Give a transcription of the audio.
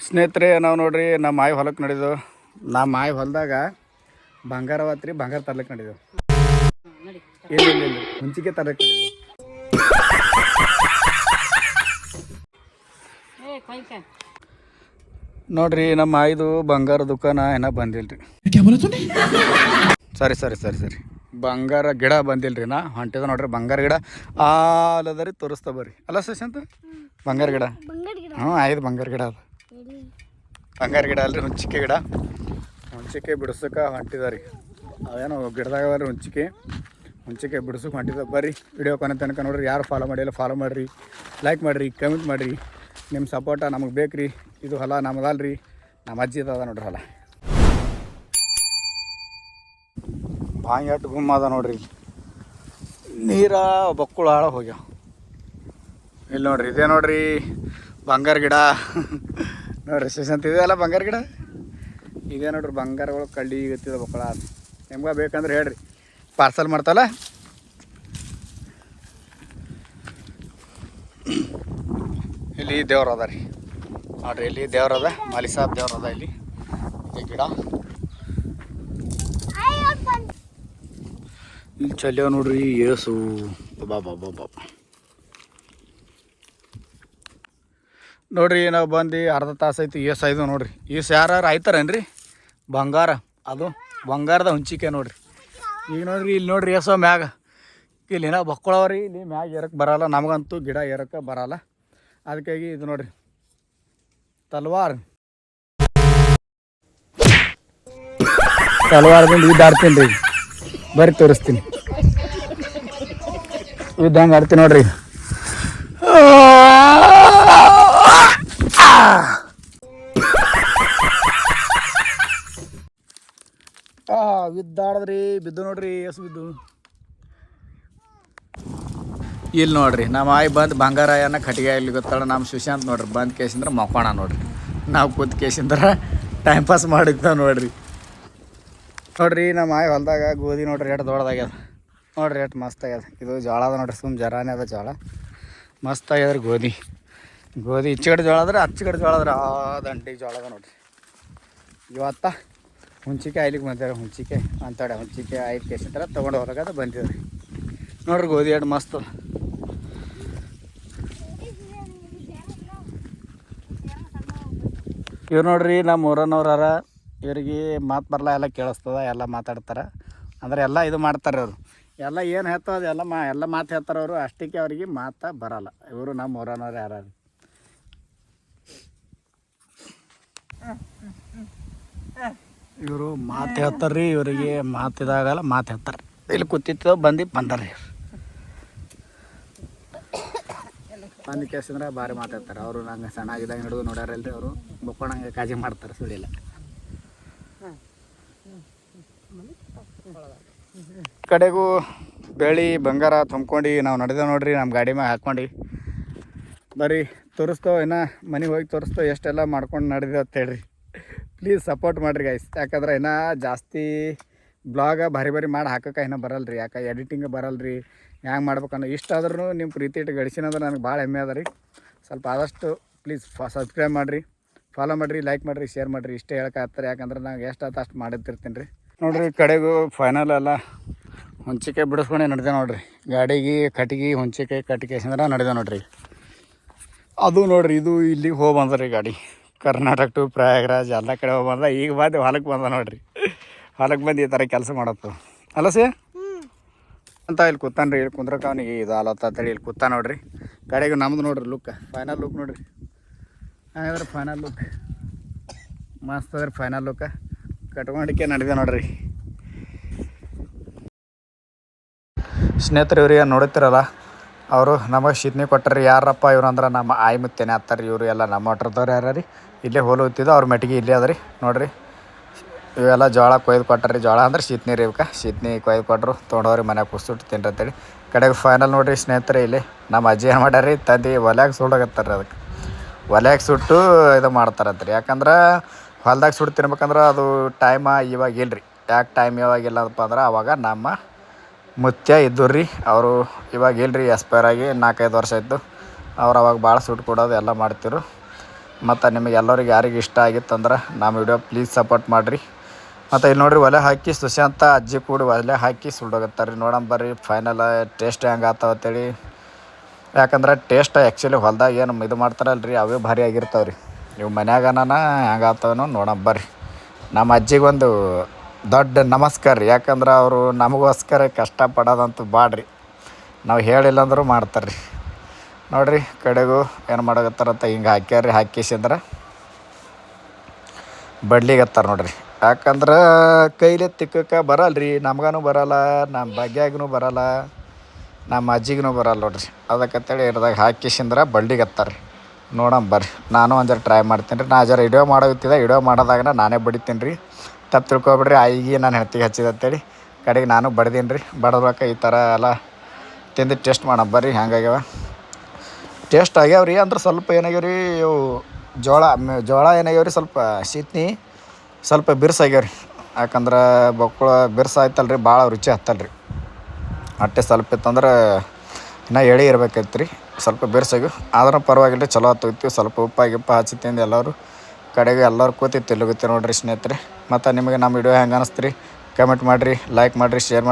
ಸ್ನೇಹಿತರೆ ನಾವು ನೋಡ್ರಿ ನಮ್ಮ ಆಯಿ ಹೊಲಕ್ಕೆ ನಡೆದು ನಮ್ಮ ಆಯಿ ಹೊಲದಾಗ ಬಂಗಾರವತ್ರಿ ಬಂಗಾರ ತರ್ಲಿಕ್ಕೆ ನಡೆದು ಇಲ್ಲ ಮುಂಚಿಗೆ ತರಕ್ಕೆ ನೋಡ್ರಿ ನಮ್ಮ ಆಯ್ದು ಬಂಗಾರ ದುಕಾನ ಏನೋ ಬಂದಿಲ್ರಿ. ಸರಿ ಬಂಗಾರ ಗಿಡ ಬಂದಿಲ್ರಿ. ನಾ ಹೊಂಟಿದ ನೋಡ್ರಿ ಬಂಗಾರ ಗಿಡ ಅಲ್ಲದರಿ ತೋರಿಸ್ತಾ ಬರ್ರಿ. ಅಲ್ಲ ಶಶಾಂತ ಬಂಗಾರ ಗಿಡ ಆಯ್ದು ಬಂಗಾರ ಗಿಡ ಅದು ಬಂಗಾರ ಗಿಡ ಅಲ್ರಿ ಹುಂಚಿಕೆ ಬಿಡ್ಸಕ್ಕೆ ಹೊಂಟಿದಾರಿ. ಅವೇನೋ ಗಿಡದಾಗ ಬರ್ರಿ ಹುಂಚಿಕೆ ಬಿಡ್ಸಕ್ಕೆ ಹೊಂಟಿದ ಬರ್ರಿ. ವಿಡಿಯೋ ಕೊನೆ ತನಕ ನೋಡ್ರಿ. ಯಾರು ಫಾಲೋ ಮಾಡಿಲ್ಲ ಫಾಲೋ ಮಾಡಿರಿ, ಲೈಕ್ ಮಾಡಿರಿ, ಕಮೆಂಟ್ ಮಾಡಿರಿ. ನಿಮ್ಮ ಸಪೋರ್ಟ ನಮಗೆ ಬೇಕು ರೀ. ಇದು ಹೊಲ ನಮ್ಮದಲ್ರಿ, ನಮ್ಮ ಅಜ್ಜಿದ ಅದ ನೋಡ್ರಿ ಹೊಲ. ಬಾಯಿ ಅಟ್ಟು ಗುಮ್ಮ ಅದ ನೋಡ್ರಿ. ನೀರ ಬಕ್ಕುಳು ಹಾಳ ಹೋಗ್ಯಾವ. ಇಲ್ಲಿ ನೋಡ್ರಿ ಇದೇ ನೋಡ್ರಿ ಬಂಗಾರ ಗಿಡ ನೋಡ್ರಿ ಶಶಾಂತ್ ಇದೆ ಅಲ್ಲ ಬಂಗಾರ ಗಿಡ ಇದೇ ನೋಡ್ರಿ. ಬಂಗಾರಗಳು ಕಳ್ಳಿ ಗತ್ತಿದ ಬಕ್ಕಳ ನಿಮ್ಗೆ ಬೇಕಂದ್ರೆ ಹೇಳ್ರಿ, ಪಾರ್ಸಲ್ ಮಾಡ್ತಲ್ಲ. ಇಲ್ಲಿ ದೇವ್ರ ಅದ ರೀ ನೋಡ್ರಿ. ಇಲ್ಲಿ ದೇವ್ರ ಅದ, ಮಾಲಿ ಸಾಬ್ ದೇವ್ರ ಅದ. ಇಲ್ಲಿ ಇದೆ ಗಿಡ. ಇಲ್ಲಿ ಚಲ್ಯಾವ ನೋಡ್ರಿ ಏಸು ಬಾಬಾ ನೋಡ್ರಿ. ನಾವು ಬಂದು ಅರ್ಧ ತಾಸು ಐತಿ. ಏಸು ಆಯ್ದು ನೋಡ್ರಿ. ಈಸು ಯಾರು ಆಯ್ತಾರೇನ್ರಿ ಬಂಗಾರ, ಅದು ಬಂಗಾರದ ಹುಂಚಿಕೆ ನೋಡ್ರಿ. ಈಗ ನೋಡ್ರಿ ಇಲ್ಲಿ ನೋಡ್ರಿ ಏಸೋ ಮ್ಯಾಗ ಇಲ್ಲಿ ಏನೋ ಬಕ್ಕಳವ್ರಿ. ಇಲ್ಲಿ ಮ್ಯಾಗ ಏರಕ್ಕೆ ಬರಲ್ಲ, ನಮಗಂತೂ ಗಿಡ ಏರಕ್ಕೆ ಬರಲ್ಲ. ಅದಕ್ಕಾಗಿ ಇದು ನೋಡ್ರಿ ತಲವಾರದಿಂದ ಇದು ಆಡ್ತೀನಿ ರೀ. ಬರ್ರಿ ತೋರಿಸ್ತೀನಿ. ಇದ್ದಂಗೆ ಆಡ್ತೀನಿ ನೋಡ್ರಿ. ಬಿದ್ದಾಡದ್ರಿ, ಬಿದ್ದು ನೋಡ್ರಿ ಎಸ್ ಬಿದ್ದು. ಇಲ್ಲಿ ನೋಡ್ರಿ ನಮ್ಮ ಆಯಿ ಬಂದು ಬಂಗಾರಾಯನ ಕಟ್ಟಿಗೆ ಇಲ್ಲಿ ಗೊತ್ತಾಳ. ನಮ್ಮ ಸುಶಾಂತ್ ನೋಡ್ರಿ ಬಂದು ಕೇಸಿಂದ್ರೆ ಮಕ್ಕೋಣ ನೋಡ್ರಿ. ನಾವು ಕೂತ್ ಕೇಸಿಂದ್ರೆ ಟೈಮ್ ಪಾಸ್ ಮಾಡಿದ್ದ ನೋಡ್ರಿ. ನಮ್ಮ ಆಯಿ ಹೊಲದಾಗ ಗೋಧಿ ನೋಡ್ರಿ ಎಷ್ಟು ದೊಡ್ಡದಾಗ್ಯದ ನೋಡ್ರಿ, ಎಷ್ಟು ಮಸ್ತ್ ಆಗ್ಯದ. ಇದು ಜೋಳ ಅದ ನೋಡ್ರಿ, ಸುಮ್ಮ ಜರಾನೇ ಅದ ಜೋಳ. ಮಸ್ತ್ ಆಗ್ಯದ್ರಿ ಗೋಧಿ ಇಚ್ಚಗಡೆ ಜೋಳ ಅದ್ರೆ ಅಚ್ಚಗಡೆ ಜೋಳ ಅದ್ರೆ ದಂಡಿಗೆ ಜೋಳ ಅದ ನೋಡ್ರಿ. ಇವತ್ತ ಹುಂಚಿಕೆ ಆಯ್ಲಿಕ್ಕೆ ಬಂದೇವ್ರಿ. ಹುಂಚಿಕೆ ಆಯ್ತು ಕೇಸಿಂದ್ರೆ ತೊಗೊಂಡು ಹೊರಗದ ಬಂದಿದ್ರಿ ನೋಡ್ರಿ. ಗೋಧಿ ಎಷ್ಟು ಮಸ್ತ್ ಅದ. ಇವ್ರು ನೋಡ್ರಿ ನಮ್ಮ ಊರನ್ನವ್ರಾರ. ಇವ್ರಿಗೆ ಮಾತು ಬರಲ್ಲ, ಎಲ್ಲ ಕೇಳಿಸ್ತದ, ಎಲ್ಲ ಮಾತಾಡ್ತಾರೆ. ಅಂದ್ರೆ ಎಲ್ಲ ಇದು ಮಾಡ್ತಾರೆ ಅವರು. ಎಲ್ಲ ಏನು ಹೇಳ್ತಾವ ಎಲ್ಲ ಮಾತು ಹೇಳ್ತಾರೆ ಅವರು. ಅಷ್ಟಕ್ಕೆ ಅವ್ರಿಗೆ ಮಾತು ಬರಲ್ಲ. ಇವರು ನಮ್ಮ ಊರನ್ನವ್ರು ಯಾರು ಇವರು ಮಾತು ಹೇಳ್ತಾರ್ರಿ. ಇವರಿಗೆ ಮಾತಿದಾಗಲ್ಲ ಮಾತು ಹೇಳ್ತಾರೆ. ಇಲ್ಲಿ ಕೂತಿತ್ತು ಬಂದಾರ್ರಿ. ಬಂದು ಕೇಸಿಂದ್ರೆ ಭಾರಿ ಮಾತಾಡ್ತಾರೆ ಅವರು. ನಂಗೆ ಸಣ್ಣಾಗಿದ್ದಾಗ ಹಿಡಿದು ನೋಡ್ಯಾರಲ್ರಿ ಅವರು. ಬಕ್ಕೊಂಡಂಗೆ ಕಾಜಿ ಮಾಡ್ತಾರೆ ಸುಳಿಲ್ಲ. ಕಡೆಗೂ ಬೆಳಿ ಬಂಗಾರ ತುಂಬ್ಕೊಂಡು ನಾವು ನಡೆದ ನೋಡ್ರಿ. ನಮ್ಮ ಗಾಡಿ ಮ್ಯಾಗ ಹಾಕ್ಕೊಂಡು ಬರ್ರಿ ತೋರಿಸ್ತೇವೆ. ಇನ್ನು ಮನೆಗೆ ಹೋಗಿ ತೋರಿಸ್ತೇವೆ ಎಷ್ಟೆಲ್ಲ ಮಾಡ್ಕೊಂಡು ನಡೆದ ಅಂತ ಹೇಳ್ರಿ. ಪ್ಲೀಸ್ ಸಪೋರ್ಟ್ ಮಾಡಿರಿ ಗೈಸ್. ಯಾಕಂದ್ರೆ ಇನ್ನೂ ಜಾಸ್ತಿ ಬ್ಲಾಗ ಭಾರಿ ಮಾಡಿ ಹಾಕೋಕೆ ಇನ್ನೂ ಬರಲ್ಲ ರೀ. ಯಾಕೆ ಎಡಿಟಿಂಗ್ ಬರಲ್ಲ ರೀ. ಹ್ಯಾಂಗೆ ಮಾಡ್ಬೇಕನ್ನೋ ಇಷ್ಟ ಆದ್ರೂ ನಿಮ್ಮ ಪ್ರೀತಿ ಇಟ್ಟು ಗಳಿಸಿನಂದ್ರೆ ನನಗೆ ಭಾಳ ಹೆಮ್ಮೆ ಅದ ರೀ. ಸ್ವಲ್ಪ ಆದಷ್ಟು ಪ್ಲೀಸ್ ಸಬ್ಸ್ಕ್ರೈಬ್ ಮಾಡಿರಿ, ಫಾಲೋ ಮಾಡಿರಿ, ಲೈಕ್ ಮಾಡಿರಿ, ಶೇರ್ ಮಾಡಿರಿ. ಇಷ್ಟೇ ಹೇಳೋಕ್ಕಾಗ್ತಾರೆ. ಯಾಕಂದ್ರೆ ನಾನು ಎಷ್ಟಾಯ್ತು ಅಷ್ಟು ಮಾಡಿರ್ತೀನಿ ರೀ. ನೋಡಿರಿ ಕಡೆಗೂ ಫೈನಲ್ ಎಲ್ಲ ಹುಂಚಿಕೆ ಬಿಡಿಸ್ಕೊಂಡೆ ನಡೆದೆ ನೋಡಿರಿ. ಗಾಡಿಗೆ ಕಟ್ಟಿಗೆ ಅಂದ್ರೆ ನಡೆದೆ ನೋಡಿರಿ. ಅದು ನೋಡಿರಿ ಇದು ಇಲ್ಲಿಗೆ ಹೋಗಿ ಬಂದ ರೀ ಗಾಡಿ. ಕರ್ನಾಟಕ ಟು ಪ್ರಯಾಗ್ರಾಜ್ ಎಲ್ಲ ಕಡೆ ಹೋಗಿ ಬಂದ. ಈಗ ಬಂದು ಹೊಲಕ್ಕೆ ಬಂದ ನೋಡಿರಿ. ಹೊಲಕ್ಕೆ ಬಂದು ಈ ಥರ ಕೆಲಸ ಮಾಡತ್ತು ಅಲ್ಲ ಸೇ ಅಂತ. ಇಲ್ಲಿ ಕೂತಾನ ರೀ. ಇಲ್ಲಿ ಕುಂದ್ರಕ್ಕೆ ಅವನಿಗೆ ಇದು ಆಲತ್ತೇಳಿ ಇಲ್ಲಿ ಕೂತ ನೋಡಿರಿ. ಗಾಡಿಗೆ ನಮ್ದು ನೋಡಿರಿ ಲುಕ್, ಫೈನಲ್ ಲುಕ್ ನೋಡಿರಿ. ಹಾಗಾದ್ರೆ ಫೈನಲ್ ಲುಕ್ ಮಸ್ತ್ ಅದ್ರಿ. ಫೈನಲ್ ಲುಕ್ ಕಟ್ಕೊಂಡಿಕೆ ನಡೆದೆ ನೋಡ್ರಿ. ಸ್ನೇಹಿತರು ಇವ್ರಿಗೆ ನೋಡುತ್ತೀರಲ್ಲ, ಅವರು ನಮಗೆ ಶಿದ್ನಿ ಕೊಟ್ಟರಿ. ಯಾರಪ್ಪ ಇವ್ರು ಅಂದ್ರೆ ನಮ್ಮ ಆಯಿ ಮುತ್ತೇನೆ ಆಗ್ತಾರೆ. ಇವರು ಎಲ್ಲ ನಮ್ಮ ಹೊಟ್ರದವ್ರು ಯಾರು ರೀ. ಇಲ್ಲೇ ಹೋಲು ಹೋಗ್ತಿದ್ದು ಅವ್ರ ಮೆಟ್ಟಿಗೆ ಇಲ್ಲೇ ಅದ ರೀ ನೋಡಿರಿ. ಇವೆಲ್ಲ ಜೋಳ ಕೊಯ್ದು ಕೊಟ್ಟರಿ. ಜೋಳ ಅಂದ್ರೆ ಶೀತ್ನಿ ರೀ. ಇವಕ್ಕೆ ಶೀತ್ನಿ ಕೊಯ್ದು ಕೊಟ್ಟರು. ತೊಗೊಂಡವ್ರಿ ಮನ್ಯಾಗ ಕುಸ್ಸುಟ್ಟು ತಿನ್ರಿ ಅಂತೇಳಿ. ಕಡೆಗೆ ಫೈನಲ್ ನೋಡಿರಿ ಸ್ನೇಹಿತರೆ. ಇಲ್ಲಿ ನಮ್ಮ ಅಜ್ಜಿ ಏನು ಮಾಡ್ಯಾರ ರೀ, ತಂದು ಒಲ್ಯಾಗ ಸುಡಾಕತ್ತಾರೆ. ಅದಕ್ಕೆ ಒಲ್ಯಾಗ ಸುಟ್ಟು ಇದು ಮಾಡ್ತಾರಂತ್ರಿ. ಯಾಕಂದ್ರೆ ಹೊಲ್ದಾಗ ಸುಟ್ಟು ತಿನ್ಬೇಕಂದ್ರೆ ಅದು ಟೈಮ ಇವಾಗ ಇಲ್ಲರಿ. ಯಾಕೆ ಟೈಮ್ ಇವಾಗಿಲ್ಲಪ್ಪ ಅಂದ್ರೆ ಅವಾಗ ನಮ್ಮ ಮುತ್ಯ ಇದ್ದರು ರೀ. ಅವರು ಇವಾಗ ಇಲ್ಲರಿ, ಎಕ್ಸ್ಪೈರ್ ಆಗಿ 4-5 ವರ್ಷ ಆಯಿತು. ಅವ್ರು ಅವಾಗ ಭಾಳ ಸುಟ್ಟು ಕೊಡೋದು ಎಲ್ಲ ಮಾಡ್ತಿರು. ಮತ್ತು ನಿಮಗೆ ಎಲ್ಲರಿಗೆ ಯಾರಿಗೆ ಇಷ್ಟ ಆಗಿತ್ತಂದ್ರೆ ನಮ್ಮ ವಿಡಿಯೋ ಪ್ಲೀಸ್ ಸಪೋರ್ಟ್ ಮಾಡಿರಿ. ಮತ್ತು ಇಲ್ಲಿ ನೋಡಿರಿ ಒಲೆ ಹಾಕಿ ಸುಶಾಂತ ಅಜ್ಜಿ ಕೂಡ ಒಲೆ ಹಾಕಿ ಸುಲ್ಡೋಗತ್ತಾರೆ ರೀ. ನೋಡೋಣ ಬರ್ರಿ ಫೈನಲ್ ಟೇಸ್ಟ್ ಹೆಂಗೆ ಆಗ್ತಾವ ಅಂತೇಳಿ. ಯಾಕಂದ್ರೆ ಟೇಸ್ಟ್ ಆ್ಯಕ್ಚುಲಿ ಹೊಲ್ದಾಗ ಏನು ಇದು ಮಾಡ್ತಾರಲ್ಲ ರೀ ಅವೇ ಭಾರಿ ಆಗಿರ್ತಾವೆ ರೀ. ನೀವು ಮನ್ಯಾಗನ ಹೆಂಗೆ ಆಗ್ತಾವನೋ ನೋಡೋಣ ಬರ್ರಿ. ನಮ್ಮ ಅಜ್ಜಿಗೊಂದು ದೊಡ್ಡ ನಮಸ್ಕಾರ ರೀ. ಯಾಕಂದ್ರೆ ಅವರು ನಮಗೋಸ್ಕರ ಕಷ್ಟಪಡೋದಂತೂ ಬಾಡ್ರಿ. ನಾವು ಹೇಳಿಲ್ಲ ಅಂದರೂ ಮಾಡ್ತಾರೆ ರೀ. ನೋಡಿರಿ ಕಡೆಗೂ ಏನು ಮಾಡಕತ್ತಾರಂತ ಹಿಂಗೆ ಹಾಕ್ಯಾರಿ. ಹಾಕಿಸಿಂದ್ರೆ ಬಡ್ಲಿಗತ್ತಾರೆ ನೋಡಿರಿ. ಯಾಕಂದ್ರೆ ಕೈಲಿ ತಿಕ್ಕಕ್ಕೆ ಬರಲ್ಲ ರೀ. ನಮ್ಗೂ ಬರಲ್ಲ, ನಮ್ಮ ಭಾಗ್ಯಾಗೂ ಬರಲ್ಲ, ನಮ್ಮ ಅಜ್ಜಿಗೂ ಬರಲ್ಲ ನೋಡಿರಿ. ಅದಕ್ಕಂತೇಳಿ ಇರ್ದಾಗ ಹಾಕಿಸಿಂದ್ರೆ ಬಡ್ಲಿಗತ್ತಾರೆ ರೀ. ನೋಡೋಣ ಬರ್ರಿ. ನಾನು ಒಂದು ಜರ ಟ್ರೈ ಮಾಡ್ತೀನಿ ರೀ. ನಾ ಜರ ವಿಡಿಯೋ ಮಾಡೋಗುತ್ತಿದ್ದೆ. ವಿಡಿಯೋ ಮಾಡೋದಾಗ ನಾನೇ ಬಡಿತೀನಿ ರೀ. ತಪ್ಪು ತಿಳ್ಕೊಬಿಡ್ರಿ. ಆಯಿಗೆ ನಾನು ಹೆಂಡ್ತಿಗೆ ಹಚ್ಚಿದೆ ಅಂತೇಳಿ ಕಡೆಗೆ ನಾನು ಬಡ್ದೀನಿ ರೀ. ಬಡದ್ಬೇಕು ಈ ಥರ ಎಲ್ಲ ತಿಂದು ಟೇಸ್ಟ್ ಮಾಡೋಣ ಬರ್ರಿ ಹೆಂಗಾಗ್ಯಾವ. ಟೇಸ್ಟ್ ಆಗ್ಯಾವ ರೀ. ಅಂದ್ರೆ ಸ್ವಲ್ಪ ಏನಾಗ್ಯಾವ ರೀ ಇವು ಜೋಳ ಏನಾಗ್ಯಾವ ರೀ ಸ್ವಲ್ಪ ಶೀತ್ನಿ ಸ್ವಲ್ಪ ಬಿರ್ಸಾಗ್ಯಾವ ರೀ. ಯಾಕಂದ್ರೆ ಬಕ್ಕುಳ ಬಿರ್ಸಾಯ್ತಲ್ಲ ರೀ, ಭಾಳ ರುಚಿ ಹತ್ತಲ್ಲ ರೀ. ಅಟ್ಟೆ ಸ್ವಲ್ಪ ಇತ್ತಂದ್ರೆ ಇನ್ನೂ ಎಳೆ ಇರ್ಬೇಕೈತೆ ರೀ. ಸ್ವಲ್ಪ ಬಿರ್ಸಾಗಿ ಆದ್ರೂ ಪರವಾಗಿಲ್ಲ ರೀ, ಚಲೋ ಹತ್ತೋಯ್ತು. ಸ್ವಲ್ಪ ಉಪ್ಪ ಹಚ್ಚಿ ತಿಂದು ಎಲ್ಲರೂ ಕಡೆಗೆ ಎಲ್ಲರೂ ಕೂತಿ ತಿಲ್ಲುಗುತ್ತೆ ನೋಡಿರಿ ಸ್ನೇಹಿತರೆ. ಮತ್ತು ನಿಮಗೆ ನಮ್ಮ ವಿಡಿಯೋ ಹೆಂಗೆ ಅನ್ನಿಸ್ತು ರೀ ಕಮೆಂಟ್ ಮಾಡಿರಿ, ಲೈಕ್ ಮಾಡಿರಿ, ಶೇರ್ ಮಾಡಿ.